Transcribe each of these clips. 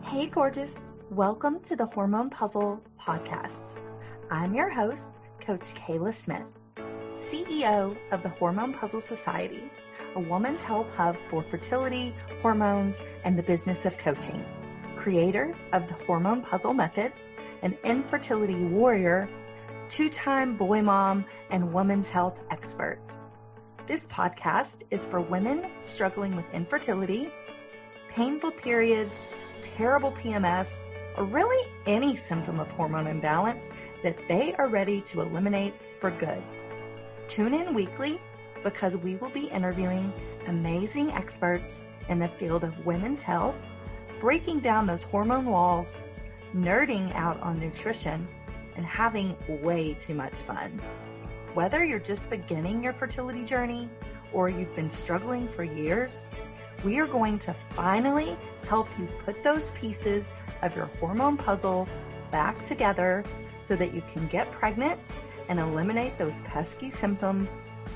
Hey gorgeous, welcome to the Hormone P.U.Z.Z.L.E Podcast. I'm your host, Coach Kayla Smith, CEO of the Hormone P.U.Z.Z.L Society, a woman's health hub for fertility, hormones, and the business of coaching, creator of the Hormone P.U.Z.Z.L method, an infertility warrior, two-time boy mom, and women's health expert. This podcast is for women struggling with infertility, painful periods, terrible PMS, or really any symptom of hormone imbalance that they are ready to eliminate for good. Tune in weekly because we will be interviewing amazing experts in the field of women's health, breaking down those hormone walls, nerding out on nutrition, and having way too much fun. Whether you're just beginning your fertility journey or you've been struggling for years, we are going to finally help you put those pieces of your hormone puzzle back together so that you can get pregnant and eliminate those pesky symptoms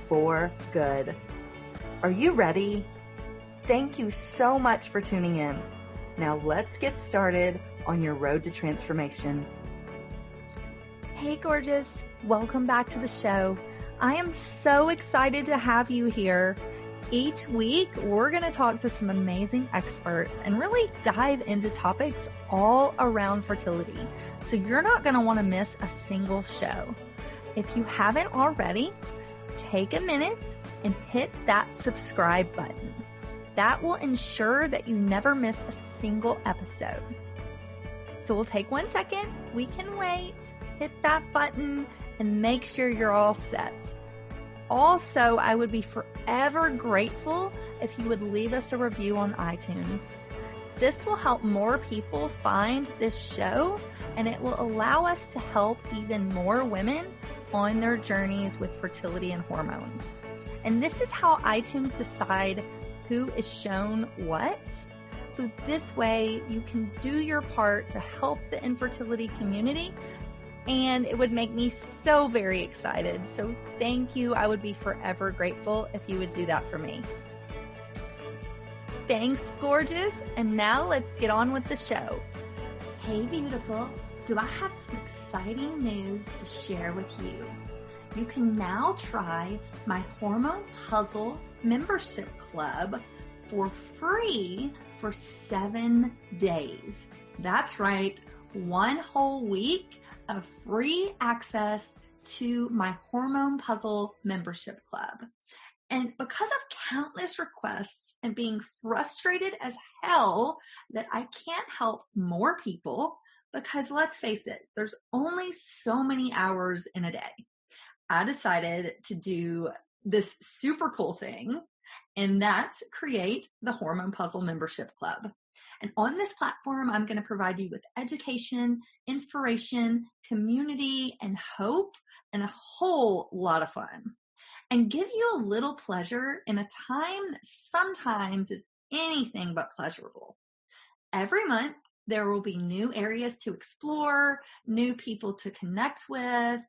for good. Are you ready? Thank you so much for tuning in. Now let's get started on your road to transformation. Hey gorgeous, welcome back to the show. I am so excited to have you here. Each week, we're going to talk to some amazing experts and really dive into topics all around fertility. So you're not going to want to miss a single show. If you haven't already, take a minute and hit that subscribe button. That will ensure that you never miss a single episode. So we'll take 1 second. We can wait. Hit that button and make sure you're all set. Also, I would be forever grateful if you would leave us a review on iTunes. This will help more people find this show, and it will allow us to help even more women on their journeys with fertility and hormones. And this is how iTunes decide who is shown what. So this way you can do your part to help the infertility community, and it would make me so very excited. So thank you. I would be forever grateful if you would do that for me. Thanks, gorgeous. And now let's get on with the show. Hey, beautiful. Do I have some exciting news to share with you? You can now try my Hormone P.U.Z.Z.L membership club for free for 7 days. That's right. 1 whole week of free access to my Hormone P.U.Z.Z.L membership club. And because of countless requests and being frustrated as hell that I can't help more people, because let's face it, there's only so many hours in a day, I decided to do this super cool thing, and that's create the Hormone P.U.Z.Z.L membership club. And on this platform, I'm going to provide you with education, inspiration, community, and hope, and a whole lot of fun. And give you a little pleasure in a time that sometimes is anything but pleasurable. Every month, there will be new areas to explore, new people to connect with,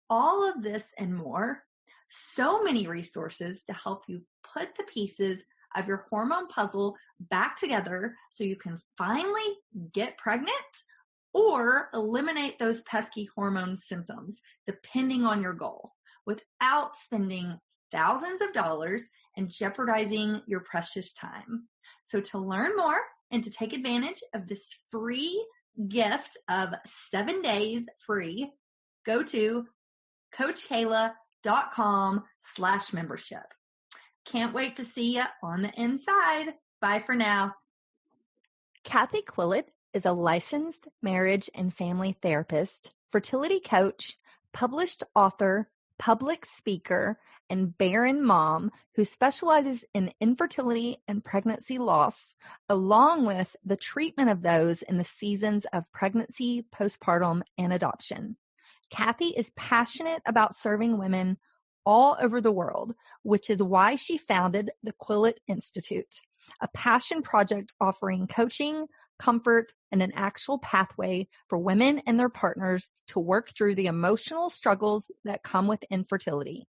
all of this and more. So many resources to help you put the pieces of your Hormone P.U.Z.Z.L back together so you can finally get pregnant or eliminate those pesky hormone symptoms, depending on your goal, without spending thousands of dollars and jeopardizing your precious time. So to learn more and to take advantage of this free gift of 7 days free, go to CoachKayla.com/membership. Can't wait to see you on the inside. Bye for now. Cathie Quillet is a licensed marriage and family therapist, fertility coach, published author, public speaker, and barren mom who specializes in infertility and pregnancy loss, along with the treatment of those in the seasons of pregnancy, postpartum, and adoption. Cathie is passionate about serving women all over the world, which is why she founded the Quillet Institute, a passion project offering coaching, comfort, and an actual pathway for women and their partners to work through the emotional struggles that come with infertility.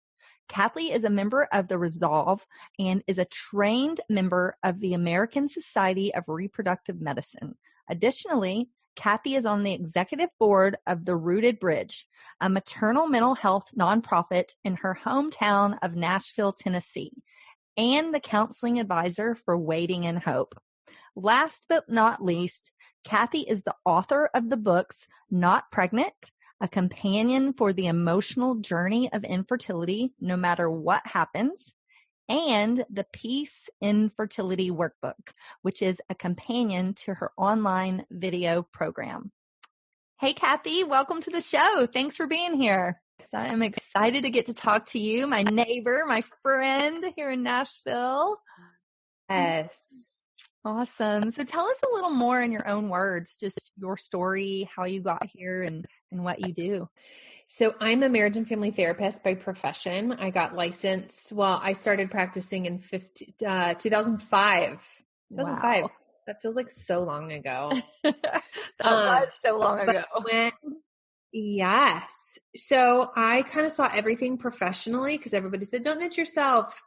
Cathie is a member of the Resolve and is a trained member of the American Society of Reproductive Medicine, Additionally, Cathie is on the executive board of the Rooted Bridge, a maternal mental health nonprofit in her hometown of Nashville, Tennessee, and the counseling advisor for Waiting in Hope. Last but not least, Cathie is the author of the books Not Pregnant, a companion for the emotional journey of infertility, no matter what happens, and the P.U.Z.Z.L.E Fertility Workbook, which is a companion to her online video program. Hey, Cathie, welcome to the show. Thanks for being here. I'm excited to get to talk to you, my neighbor, my friend here in Nashville. Yes. Awesome. So tell us a little more in your own words, just your story, how you got here and what you do. So I'm a marriage and family therapist by profession. I got licensed. Well, I started practicing in 2005. 2005. Wow. That feels like so long ago. That was so long ago. Yes. So I kind of saw everything professionally because everybody said, don't niche yourself.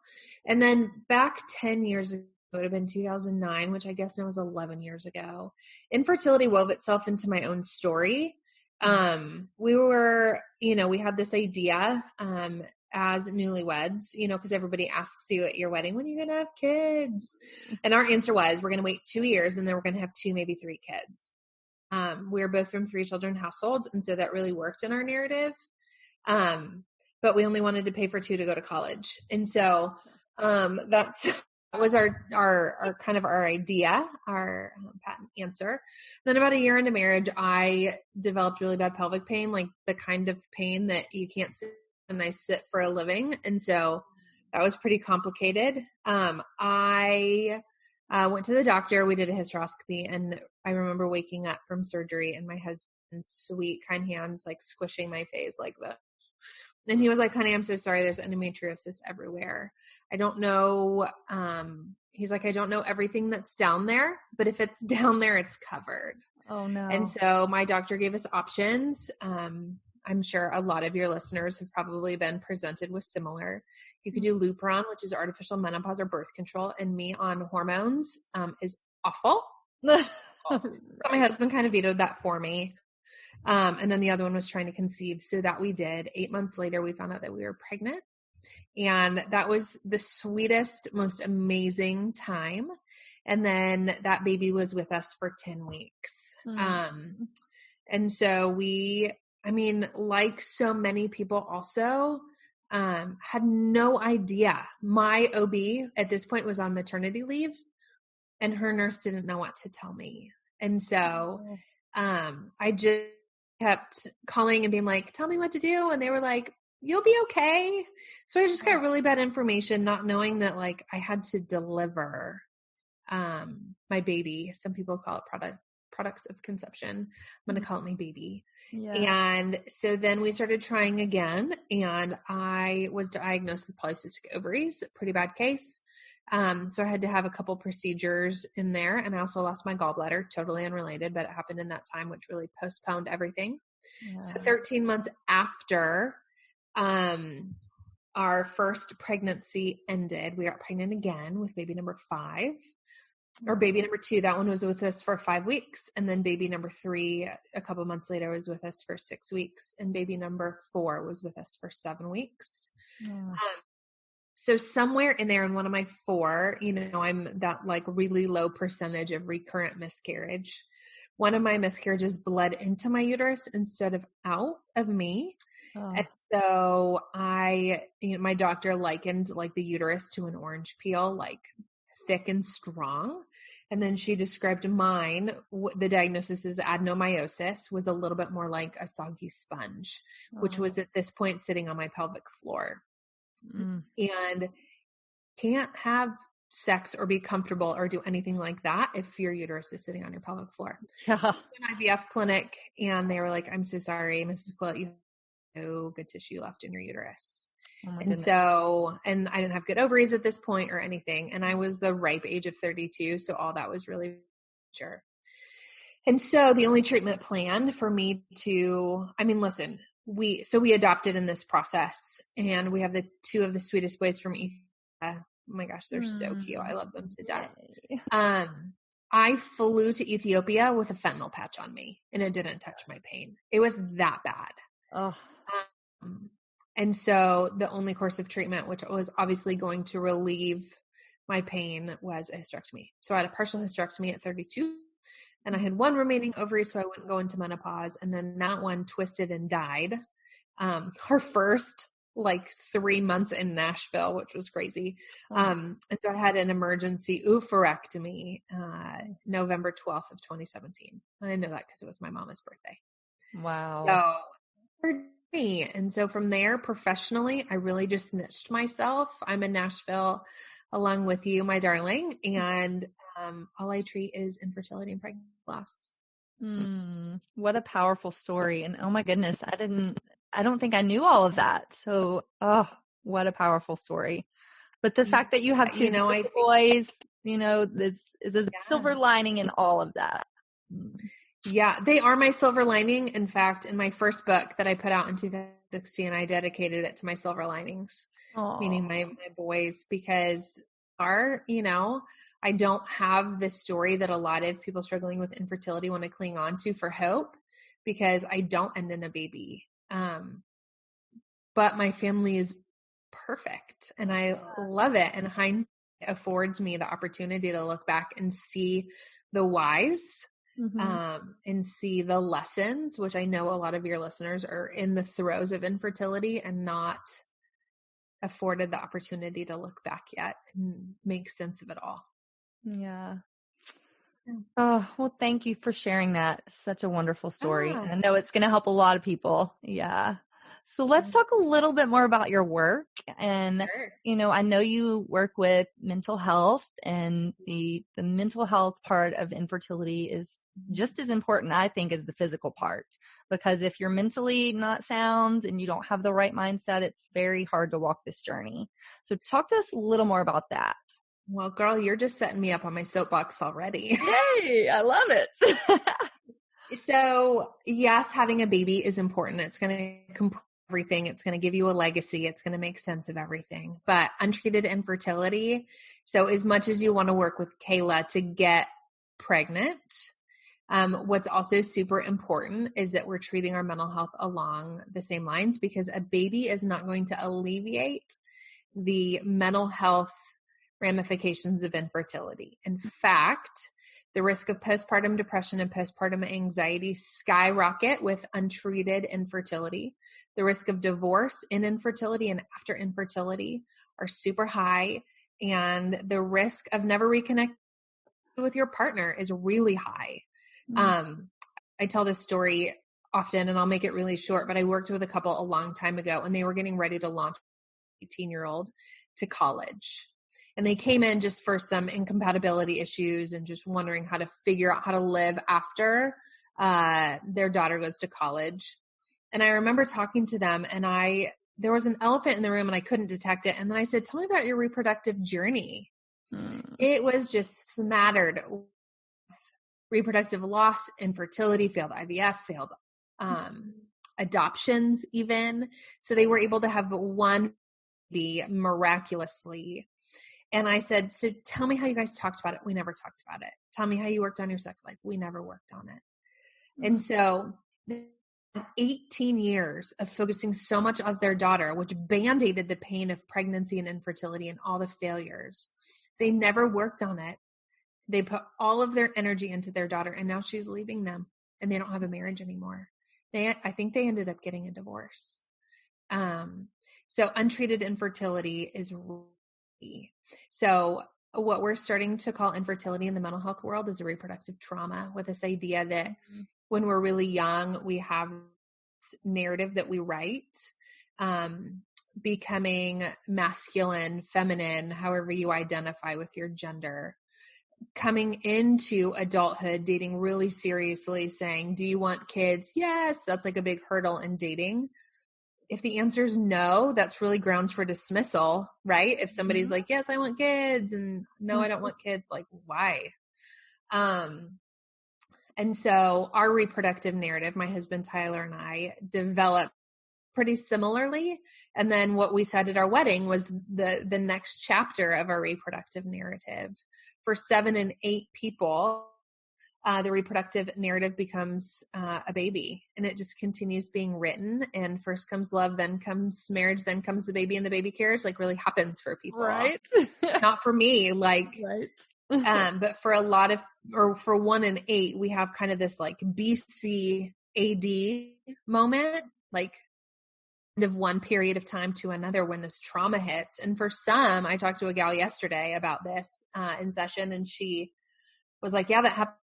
And then back 10 years ago, it would have been 2009, which I guess now is 11 years ago, infertility wove itself into my own story. We had this idea, as newlyweds, because everybody asks you at your wedding, when are you going to have kids? And our answer was, we're going to wait 2 years and then we're going to have 2, maybe 3 kids. We were both from 3 children households. And so that really worked in our narrative. But we only wanted to pay for 2 to go to college. And so, that was our kind of our idea, our patent answer. Then about a year into marriage, I developed really bad pelvic pain, like the kind of pain that you can't sit and I sit for a living. And so that was pretty complicated. I went to the doctor, we did a hysteroscopy, and I remember waking up from surgery and my husband's sweet, kind hands, like squishing my face like that. And he was like, honey, I'm so sorry. There's endometriosis everywhere. I don't know. He's like, I don't know everything that's down there, but if it's down there, it's covered. Oh no. And so my doctor gave us options. I'm sure a lot of your listeners have probably been presented with similar. You could do Lupron, which is artificial menopause or birth control, and me on hormones, is awful. So my husband kind of vetoed that for me. And then the other one was trying to conceive. So that we did. 8 months later, we found out that we were pregnant. And that was the sweetest, most amazing time. And then that baby was with us for 10 weeks. And so like so many people also, had no idea. My OB at this point was on maternity leave and her nurse didn't know what to tell me. And so, I just kept calling and being like, tell me what to do. And they were like, you'll be okay. So I just got really bad information, not knowing that like I had to deliver, my baby. Some people call it products of conception. I'm going to call it my baby. Yeah. And so then we started trying again, and I was diagnosed with polycystic ovaries, a pretty bad case. So I had to have a couple procedures in there, and I also lost my gallbladder, totally unrelated, but it happened in that time, which really postponed everything. Yeah. So 13 months after, our first pregnancy ended, we got pregnant again with baby number 5. Or baby number 2, that one was with us for 5 weeks. And then baby number 3, a couple months later, was with us for 6 weeks. And baby number 4 was with us for 7 weeks. Yeah. So somewhere in there in one of my 4, I'm that like really low percentage of recurrent miscarriage. One of my miscarriages bled into my uterus instead of out of me. Oh. And so my doctor likened like the uterus to an orange peel, like thick and strong. And then she described mine, the diagnosis is adenomyosis, was a little bit more like a soggy sponge, which was at this point sitting on my pelvic floor. And can't have sex or be comfortable or do anything like that if your uterus is sitting on your pelvic floor. Yeah. An IVF clinic, and they were like, I'm so sorry, Mrs. Quillet, you have no good tissue left in your uterus. Oh and so, and I didn't have good ovaries at this point or anything. And I was the ripe age of 32. So all that was really sure. And so the only treatment plan for me we adopted in this process, and we have the 2 of the sweetest boys from Ethiopia. Oh my gosh, they're so cute. I love them to death. I flew to Ethiopia with a fentanyl patch on me and it didn't touch my pain. It was that bad. Oh. And so the only course of treatment, which was obviously going to relieve my pain, was a hysterectomy. So I had a partial hysterectomy at 32 and I had one remaining ovary, so I wouldn't go into menopause. And then that one twisted and died. Her first 3 months in Nashville, which was crazy. And so I had an emergency oophorectomy, November 12th of 2017. And I know that because it was my mama's birthday. Wow. So for me, and so from there, professionally, I really just niched myself. I'm in Nashville along with you, my darling. And all I treat is infertility and pregnancy loss. What a powerful story. And oh my goodness, I don't think I knew all of that. So, what a powerful story. But the fact that you have two boys, is a silver lining in all of that. Yeah, they are my silver lining. In fact, in my first book that I put out in 2016, I dedicated it to my silver linings, meaning my boys, because I don't have the story that a lot of people struggling with infertility want to cling on to for hope, because I don't end in a baby. But my family is perfect and I love it. And hindsight affords me the opportunity to look back and see the whys, and see the lessons, which I know a lot of your listeners are in the throes of infertility and not afforded the opportunity to look back yet and make sense of it all. Yeah. Oh, well, thank you for sharing that. Such a wonderful story. I know it's going to help a lot of people. Yeah. So let's talk a little bit more about your work. And, I know you work with mental health, and the mental health part of infertility is just as important, I think, as the physical part, because if you're mentally not sound and you don't have the right mindset, it's very hard to walk this journey. So talk to us a little more about that. Well, girl, you're just setting me up on my soapbox already. Yay, I love it. So yes, having a baby is important. It's going to complete everything. It's going to give you a legacy. It's going to make sense of everything. But untreated infertility, so as much as you want to work with Kayla to get pregnant, what's also super important is that we're treating our mental health along the same lines, because a baby is not going to alleviate the mental health ramifications of infertility. In fact, the risk of postpartum depression and postpartum anxiety skyrocket with untreated infertility. The risk of divorce in infertility and after infertility are super high. And the risk of never reconnecting with your partner is really high. I tell this story often, and I'll make it really short, but I worked with a couple a long time ago, and they were getting ready to launch an 18-year-old to college. And they came in just for some incompatibility issues and just wondering how to figure out how to live after their daughter goes to college. And I remember talking to them, and there was an elephant in the room and I couldn't detect it. And then I said, tell me about your reproductive journey. It was just smattered with reproductive loss, infertility, failed IVF, failed adoptions even. So they were able to have one baby miraculously. And I said, so tell me how you guys talked about it. We never talked about it. Tell me how you worked on your sex life. We never worked on it. And so 18 years of focusing so much of their daughter, which band-aided the pain of pregnancy and infertility and all the failures. They never worked on it. They put all of their energy into their daughter, and now she's leaving them and they don't have a marriage anymore. I think they ended up getting a divorce. So untreated infertility is really, so what we're starting to call infertility in the mental health world is a reproductive trauma, with this idea that when we're really young, we have this narrative that we write, becoming masculine, feminine, however you identify with your gender, coming into adulthood, dating really seriously, saying, do you want kids? Yes. That's like a big hurdle in dating. If the answer is no, that's really grounds for dismissal, right? If somebody's like, yes, I want kids, and no, I don't want kids, like, why? And so our reproductive narrative, my husband Tyler and I developed pretty similarly. And then what we said at our wedding was the next chapter of our reproductive narrative for 7 and 8 people, the reproductive narrative becomes a baby, and it just continues being written. And first comes love, then comes marriage, then comes the baby, and the baby carriage really happens for people. Right. Not for me, right. But for a lot of, or for 1 and 8, we have kind of this BC AD moment, of one period of time to another when this trauma hits. And for some, I talked to a gal yesterday about this in session, and she was like, yeah, that happened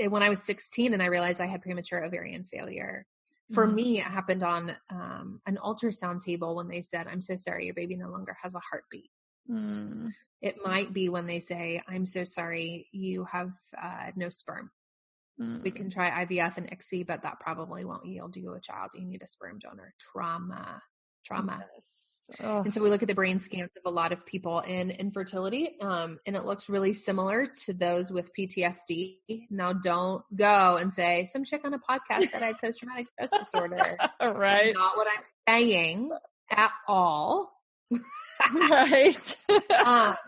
when I was 16, and I realized I had premature ovarian failure. For me, it happened on an ultrasound table when they said, I'm so sorry, your baby no longer has a heartbeat. It might be when they say, I'm so sorry, you have no sperm. We can try IVF and ICSI, but that probably won't yield you a child. You need a sperm donor. Trauma. Yes. Oh. And so we look at the brain scans of a lot of people in infertility, and it looks really similar to those with PTSD. Now, don't go and say, some chick on a podcast said I have post-traumatic stress disorder. Right. That's not what I'm saying at all. Right.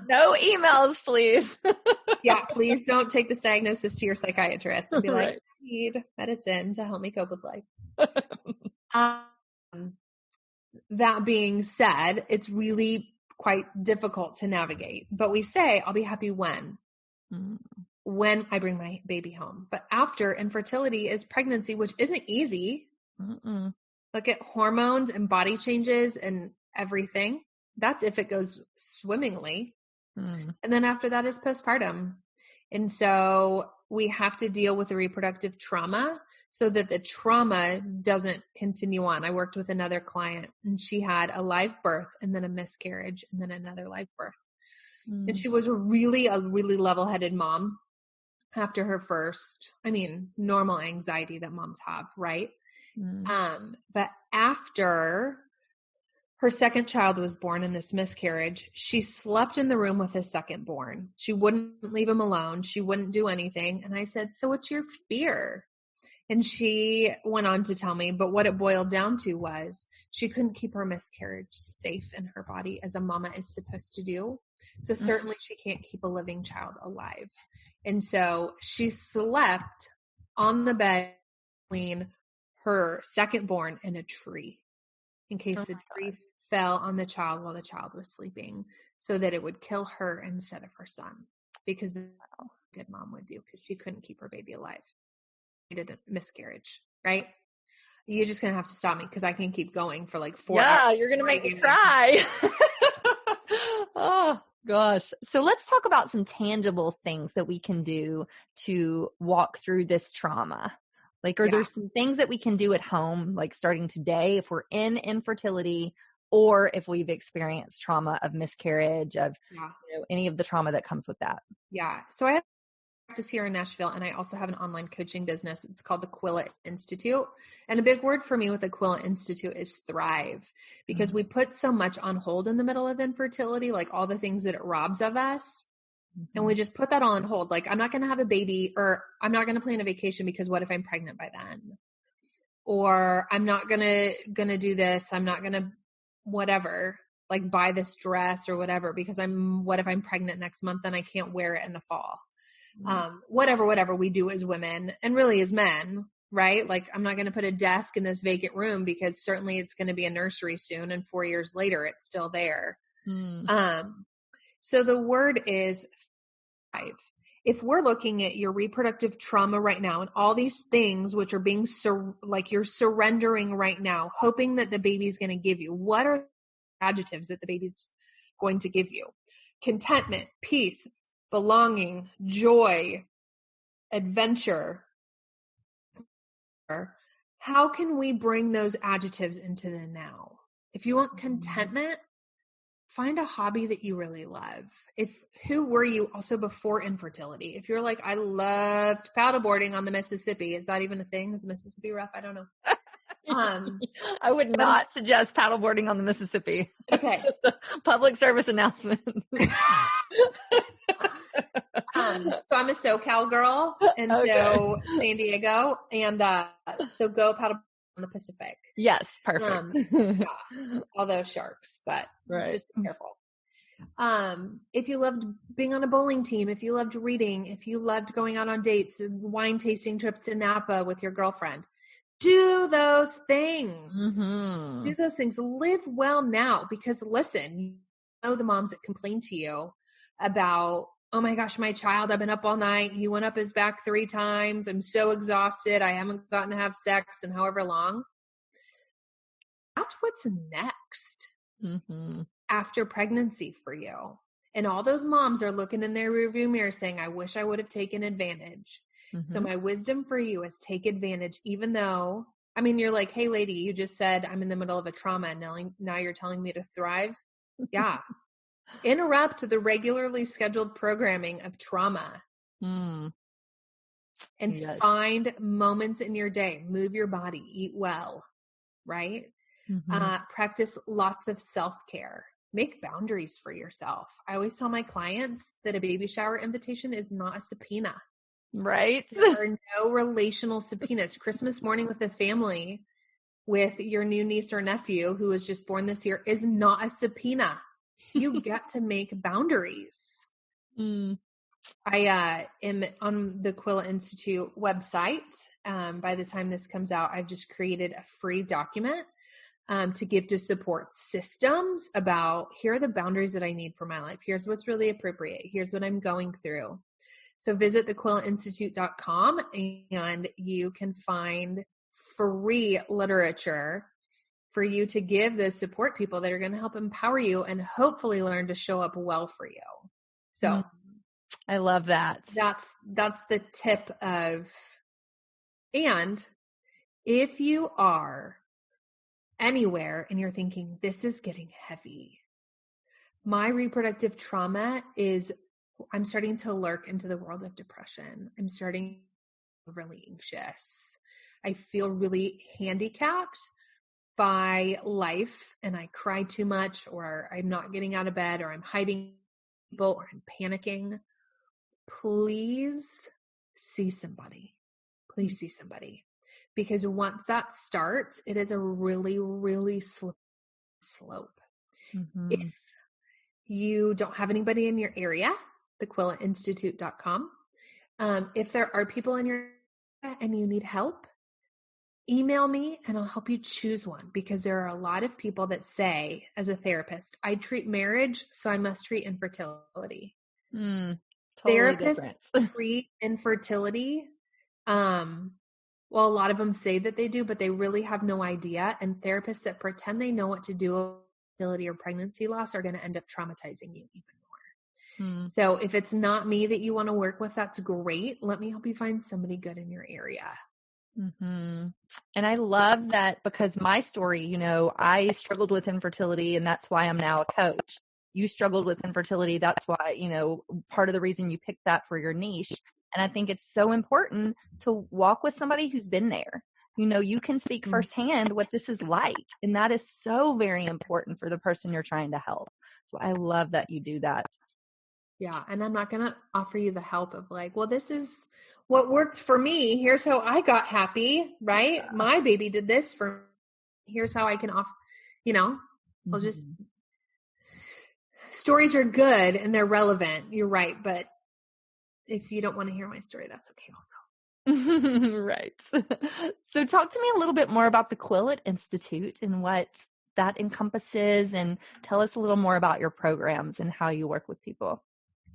No emails, please. Yeah, please don't take this diagnosis to your psychiatrist and be like, I need medicine to help me cope with life. That being said, it's really quite difficult to navigate. But we say, I'll be happy when I bring my baby home. But after infertility is pregnancy, which isn't easy. Look at hormones and body changes and everything. That's if it goes swimmingly. And then after that is postpartum. And so we have to deal with the reproductive trauma so that the trauma doesn't continue on. I worked with another client, and she had a live birth and then a miscarriage and then another live birth. And she was a really level-headed mom after her first, normal anxiety that moms have, right? But after her second child was born in this miscarriage, she slept in the room with his second born. She wouldn't leave him alone. She wouldn't do anything. And I said, so what's your fear? And she went on to tell me, but what it boiled down to was she couldn't keep her miscarriage safe in her body as a mama is supposed to do. So certainly she can't keep a living child alive. And so she slept on the bed between her second born and a tree in case the tree fell on the child while the child was sleeping, so that it would kill her instead of her son, because that's what a good mom would do, because she couldn't keep her baby alive. She did a miscarriage, right? You're just going to have to stop me because I can keep going for 4 hours. Yeah, you're going to make me cry. Oh, gosh. So let's talk about some tangible things that we can do to walk through this trauma. Are there some things that we can do at home, starting today if we're in infertility, or if we've experienced trauma of miscarriage, of any of the trauma that comes with that? Yeah. So I have practice here in Nashville, and I also have an online coaching business. It's called the Quillet Institute. And a big word for me with the Quillet Institute is thrive, because we put so much on hold in the middle of infertility, all the things that it robs of us. And we just put that all on hold. I'm not going to have a baby, or I'm not going to plan a vacation because what if I'm pregnant by then? Or I'm not going to do this. I'm not going to whatever, buy this dress or whatever, because what if I'm pregnant next month and I can't wear it in the fall? Whatever we do as women and really as men, right? I'm not going to put a desk in this vacant room because certainly it's going to be a nursery soon. And 4 years later, it's still there. So the word is thrive. If we're looking at your reproductive trauma right now and all these things which are being you're surrendering right now, hoping that the baby's going to give you, what are the adjectives that the baby's going to give you? Contentment, peace, belonging, joy, adventure. How can we bring those adjectives into the now? If you want contentment, find a hobby that you really love. Who were you also before infertility? If you're I loved paddleboarding on the Mississippi, is that even a thing? Is Mississippi rough? I don't know. I would not suggest paddleboarding on the Mississippi. Okay. Just a public service announcement. So I'm a SoCal girl, and so San Diego, and so go paddle on the Pacific. Yes, perfect. Although sharks, but just be careful. If you loved being on a bowling team, if you loved reading, if you loved going out on dates and wine tasting trips to Napa with your girlfriend, do those things. Mm-hmm. Do those things. Live well now, because listen, you know the moms that complain to you about, oh my gosh, my child, I've been up all night. He went up his back 3 times. I'm so exhausted. I haven't gotten to have sex in however long. That's what's next after pregnancy for you. And all those moms are looking in their rearview mirror saying, I wish I would have taken advantage. So my wisdom for you is take advantage, even though, I mean, you're like, hey lady, you just said I'm in the middle of a trauma and now you're telling me to thrive. Yeah. Interrupt the regularly scheduled programming of trauma and find moments in your day, move your body, eat well, right? Practice lots of self-care, make boundaries for yourself. I always tell my clients that a baby shower invitation is not a subpoena. Right. There are no relational subpoenas. Christmas morning with the family with your new niece or nephew who was just born this year is not a subpoena. You get to make boundaries. I am on the Quillet Institute website. By the time this comes out, I've just created a free document to give to support systems about, here are the boundaries that I need for my life. Here's what's really appropriate. Here's what I'm going through. So visit thequilletinstitute.com and you can find free literature for you to give those support people that are going to help empower you and hopefully learn to show up well for you. So I love that. That's the tip of, and if you are anywhere and you're thinking, this is getting heavy, my reproductive trauma is, I'm starting to lurk into the world of depression. I'm starting to be really anxious. I feel really handicapped by life and I cry too much, or I'm not getting out of bed, or I'm hiding people, or I'm panicking. Please see somebody. Please see somebody. Because once that starts, it is a really, really slope. If you don't have anybody in your area, thequilletinstitute.com. If there are people in your area and you need help, email me and I'll help you choose one, because there are a lot of people that say, as a therapist, I treat marriage, so I must treat infertility. Totally Therapists treat infertility. Well, a lot of them say that they do, but they really have no idea. And therapists that pretend they know what to do with fertility or pregnancy loss are going to end up traumatizing you even more. So if it's not me that you want to work with, that's great. Let me help you find somebody good in your area. And I love that, because my story, I struggled with infertility, and that's why I'm now a coach. You struggled with infertility. That's why, part of the reason you picked that for your niche. And I think it's so important to walk with somebody who's been there. You can speak firsthand what this is like. And that is so very important for the person you're trying to help. So I love that you do that. Yeah. And I'm not going to offer you the help of like, well, this is what worked for me. Here's how I got happy, right? Yeah. My baby did this for me. Here's how I can offer, I'll just, stories are good and they're relevant. You're right. But if you don't want to hear my story, that's okay also. Right. So talk to me a little bit more about the Quillet Institute and what that encompasses, and tell us a little more about your programs and how you work with people.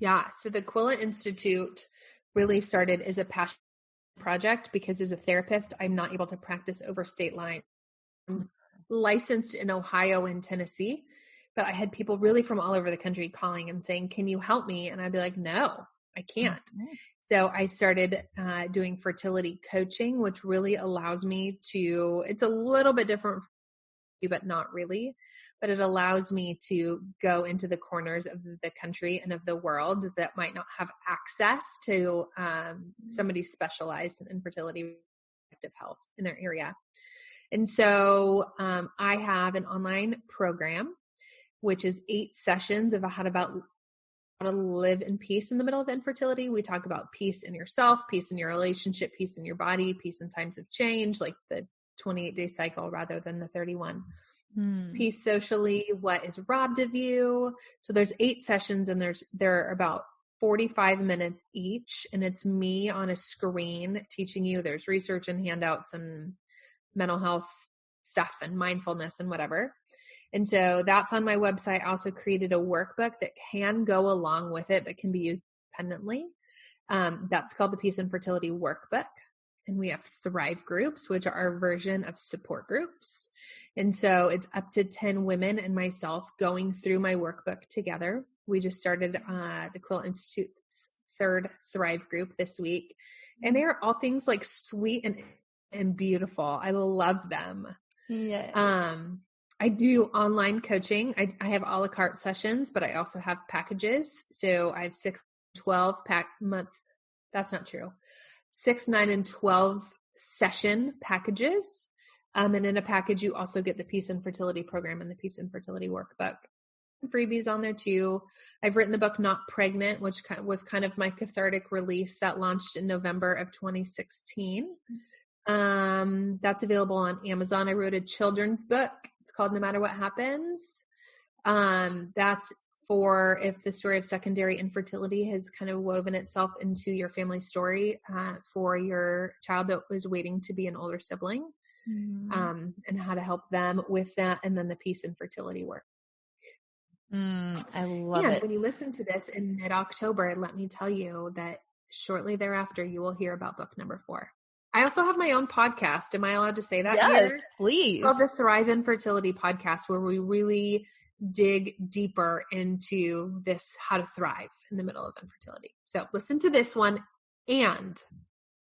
Yeah. So the Quillet Institute really started as a passion project, because as a therapist, I'm not able to practice over state lines. I'm licensed in Ohio and Tennessee, but I had people really from all over the country calling and saying, can you help me? And I'd be like, no, I can't. So I started doing fertility coaching, which really allows me to, it's a little bit different, but not really, but it allows me to go into the corners of the country and of the world that might not have access to somebody specialized in infertility, reproductive health in their area. And so I have an online program, which is 8 sessions of how to live in peace in the middle of infertility. We talk about peace in yourself, peace in your relationship, peace in your body, peace in times of change, like the 28-day cycle rather than the 31. Peace socially, what is robbed of you. So there's 8 sessions and they're about 45 minutes each. And it's me on a screen teaching you. There's research and handouts and mental health stuff and mindfulness and whatever. And so that's on my website. I also created a workbook that can go along with it, but can be used independently. That's called the P.U.Z.Z.L.E Fertility Workbook. And we have Thrive groups, which are our version of support groups. And so it's up to 10 women and myself going through my workbook together. We just started the Quillet Institute's 3rd Thrive group this week. And they are all things like sweet and beautiful. I love them. Yeah. I do online coaching. I have a la carte sessions, but I also have packages. So I have 6, 12 month. That's not true. 6, 9, and 12 session packages. And in a package, you also get the P.U.Z.Z.L.E Fertility Program and the P.U.Z.Z.L E Fertility Workbook. Freebies on there too. I've written the book Not Pregnant, which was kind of my cathartic release that launched in November of 2016. That's available on Amazon. I wrote a children's book. It's called No Matter What Happens. That's for if the story of secondary infertility has kind of woven itself into your family story, for your child that was waiting to be an older sibling, and how to help them with that. And then the P.U.Z.Z.L E Fertility work. I love it. When you listen to this in mid-October, let me tell you that shortly thereafter, you will hear about book number 4. I also have my own podcast. Am I allowed to say that? Yes, here? please. It's called the Thrive Infertility Podcast, where we really dig deeper into this, how to thrive in the middle of infertility. So listen to this one and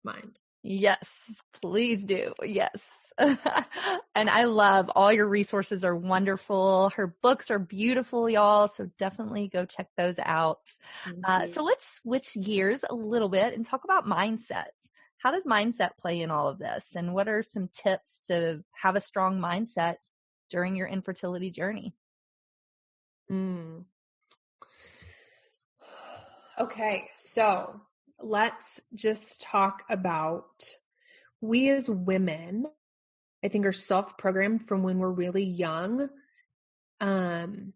mine. Yes, please do. Yes. And I love all your resources are wonderful. Her books are beautiful, y'all. So definitely go check those out. So let's switch gears a little bit and talk about mindset. How does mindset play in all of this? And what are some tips to have a strong mindset during your infertility journey? Okay, so let's just talk about, we as women, I think, are self-programmed from when we're really young, to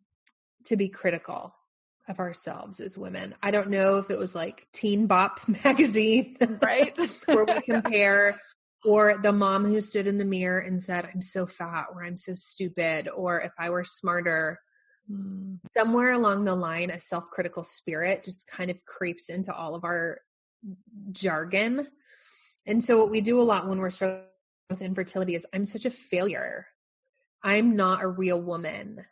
be critical of ourselves as women. I don't know if it was like Teen Bop magazine, right? Where we compare, or the mom who stood in the mirror and said, I'm so fat, or I'm so stupid, or if I were smarter. Somewhere along the line, a self-critical spirit just kind of creeps into all of our jargon. And so what we do a lot when we're struggling with infertility is, I'm such a failure. I'm not a real woman.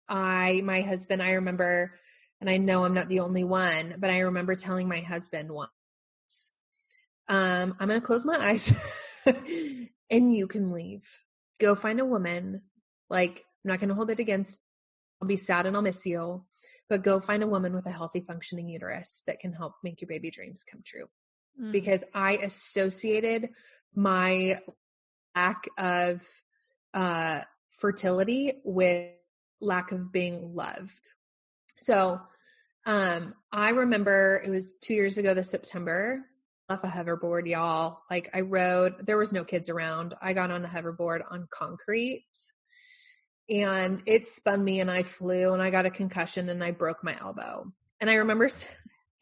My husband, I remember, and I know I'm not the only one, but I remember telling my husband once, I'm going to close my eyes and you can leave. Go find a woman. Like, I'm not going to hold it against. I'll be sad and I'll miss you, but go find a woman with a healthy functioning uterus that can help make your baby dreams come true. Because I associated my lack of fertility with lack of being loved. So I remember it was 2 years ago this September, off a hoverboard, y'all. Like, I rode, there was no kids around. I got on a hoverboard on concrete and it spun me and I flew and I got a concussion and I broke my elbow. And I remember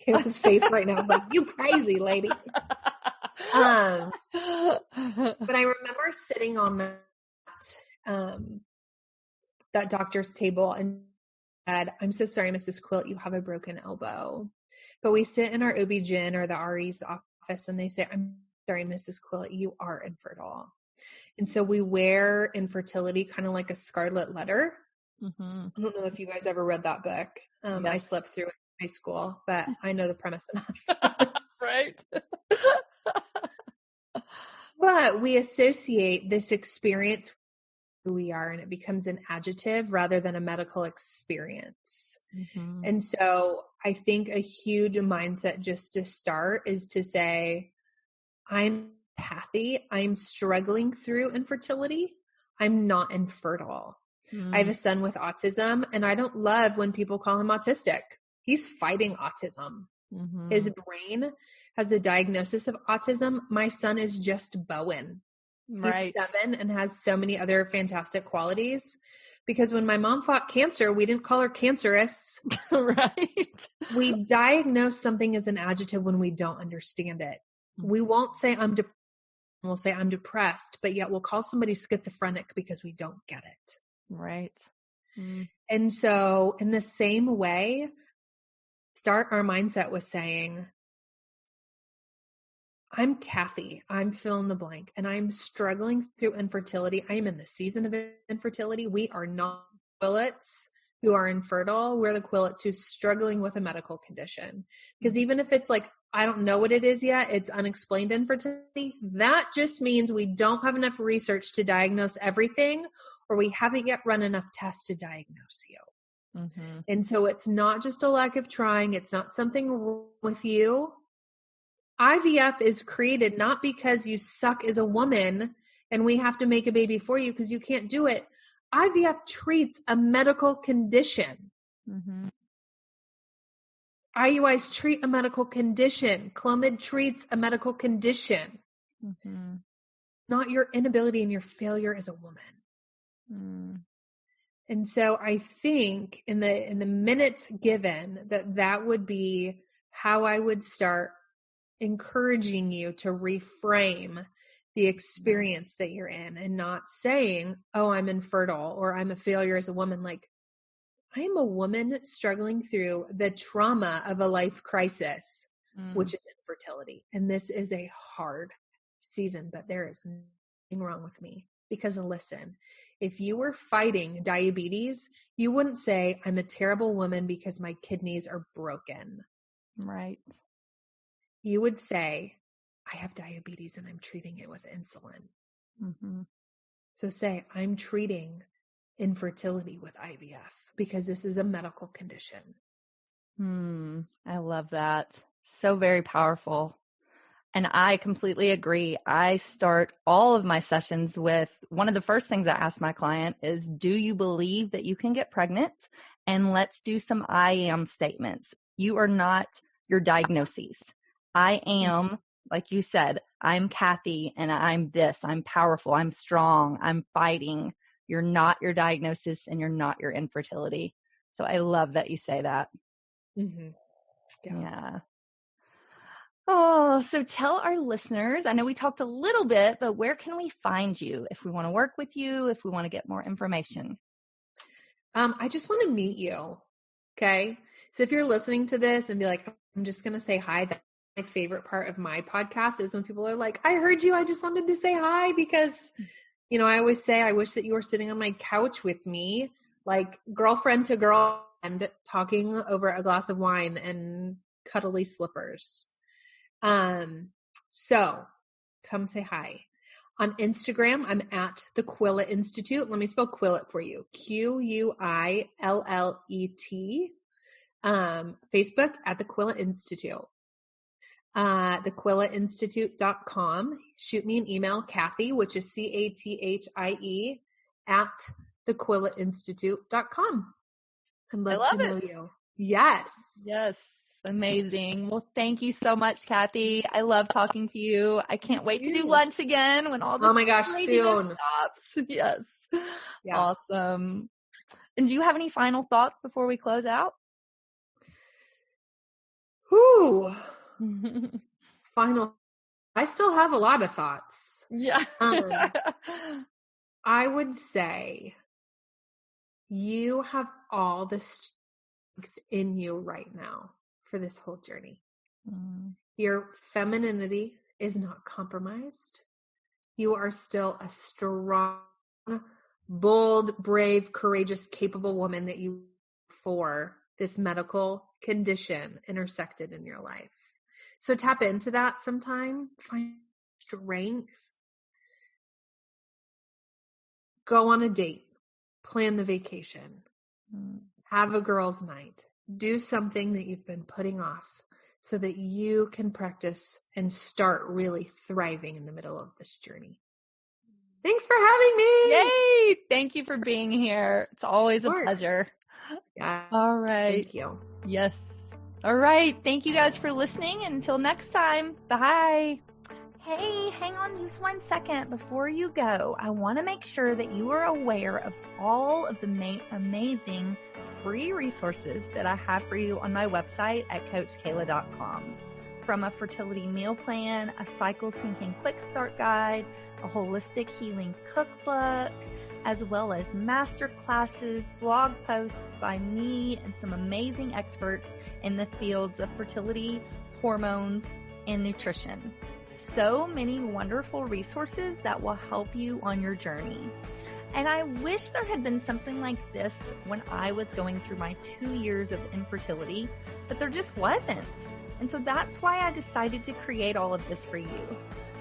Kayla's face right now is like, you crazy lady. But I remember sitting on that doctor's table and said, I'm so sorry, Mrs. Quillet, you have a broken elbow. But we sit in our OB-GYN or the RE's office and they say, I'm sorry, Mrs. Quillet, you are infertile. And so we wear infertility kind of like a scarlet letter. I don't know if you guys ever read that book. Yes. I slept through it in high school, but I know the premise enough. Right. But we associate this experience with who we are, and it becomes an adjective rather than a medical experience. And so I think a huge mindset just to start is to say, I'm Cathie, I'm struggling through infertility. I'm not infertile. I have a son with autism, and I don't love when people call him autistic. He's fighting autism. His brain has a diagnosis of autism. My son is just Bowen. Right. He's 7 and has so many other fantastic qualities. Because when my mom fought cancer, we didn't call her cancerous. Right. We diagnose something as an adjective when we don't understand it. We won't say I'm depressed. We'll say I'm depressed, but yet we'll call somebody schizophrenic because we don't get it. Right. Mm. And so in the same way, start our mindset with saying, I'm Cathie, I'm fill in the blank, and I'm struggling through infertility. I am in the season of infertility. We are not Quillets who are infertile. We're the Quillets who's struggling with a medical condition. Because even if it's like, I don't know what it is yet, it's unexplained infertility, that just means we don't have enough research to diagnose everything, or we haven't yet run enough tests to diagnose you. Mm-hmm. And so it's not just a lack of trying. It's not something wrong with you. IVF is created not because you suck as a woman and we have to make a baby for you because you can't do it. IVF treats a medical condition. Mm-hmm. IUIs treat a medical condition. Clomid treats a medical condition. Mm-hmm. Not your inability and your failure as a woman. Mm. And so I think in the minutes given that would be how I would start encouraging you to reframe the experience that you're in and not saying, oh, I'm infertile or I'm a failure as a woman. Like, I am a woman struggling through the trauma of a life crisis, which is infertility. And this is a hard season, but there is nothing wrong with me. Because listen, if you were fighting diabetes, you wouldn't say, I'm a terrible woman because my kidneys are broken. Right. You would say, I have diabetes and I'm treating it with insulin. Mm-hmm. So say, I'm treating infertility with IVF because this is a medical condition. I love that. So very powerful. And I completely agree. I start all of my sessions with one of the first things I ask my client is, do you believe that you can get pregnant? And let's do some I am statements. You are not your diagnoses. I am, like you said, I'm Cathie and I'm this, I'm powerful, I'm strong, I'm fighting. You're not your diagnosis and you're not your infertility. So I love that you say that. Mm-hmm. Yeah. Oh, so tell our listeners, I know we talked a little bit, but where can we find you if we want to work with you, if we want to get more information? I just want to meet you. Okay. So if you're listening to this and be like, I'm just going to say hi, that's my favorite part of my podcast is when people are like, I heard you. I just wanted to say hi because, you know, I always say, I wish that you were sitting on my couch with me, like girlfriend to girlfriend talking over a glass of wine and cuddly slippers. So come say hi. On Instagram, I'm at the Quillet Institute. Let me spell Quillet for you. Quillet. Facebook at the Quillet Institute. TheQuilletInstitute.com. Shoot me an email, Cathie, which is CATHIE at TheQuilletInstitute.com. I'd love to know you. Yes. Yes. Amazing. Well, thank you so much, Cathie. I love talking to you. I can't wait to do lunch again when all this soon stops. Yes. Yeah. Awesome. And do you have any final thoughts before we close out? Whew. I still have a lot of thoughts. Yeah. I would say you have all the strength in you right now for this whole journey. Your femininity is not compromised. You are still a strong, bold, brave, courageous, capable woman that you for this medical condition intersected in your life. So tap into that sometime. Find strength. Go on a date. Plan the vacation. Have a girls' night. Do something that you've been putting off so that you can practice and start really thriving in the middle of this journey. Thanks for having me. Yay! Thank you for being here. It's always a pleasure. Yeah. All right. Thank you. Yes. All right. Thank you guys for listening. Until next time. Bye. Hey, hang on just 1 second before you go. I want to make sure that you are aware of all of the amazing free resources that I have for you on my website at CoachKayla.com. From a fertility meal plan, a cycle syncing quick start guide, a holistic healing cookbook, as well as master classes, blog posts by me and some amazing experts in the fields of fertility, hormones, and nutrition. So many wonderful resources that will help you on your journey. And I wish there had been something like this when I was going through my 2 years of infertility, but there just wasn't. And so that's why I decided to create all of this for you.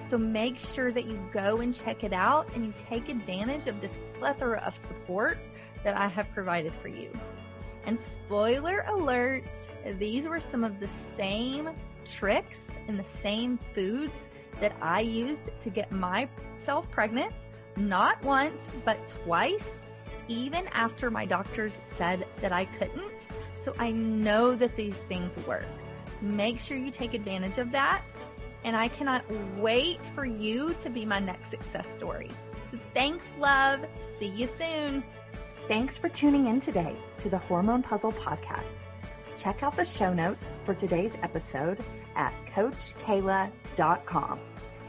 So make sure that you go and check it out and you take advantage of this plethora of support that I have provided for you. And spoiler alert, these were some of the same tricks and the same foods that I used to get myself pregnant, not once, but twice, even after my doctors said that I couldn't. So I know that these things work. So make sure you take advantage of that. And I cannot wait for you to be my next success story. So thanks, love. See you soon. Thanks for tuning in today to the Hormone Puzzle Podcast. Check out the show notes for today's episode at CoachKayla.com.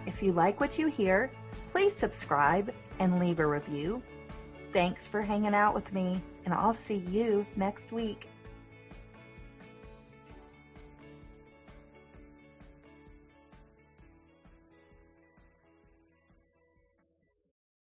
If you like what you hear, please subscribe and leave a review. Thanks for hanging out with me, and I'll see you next week.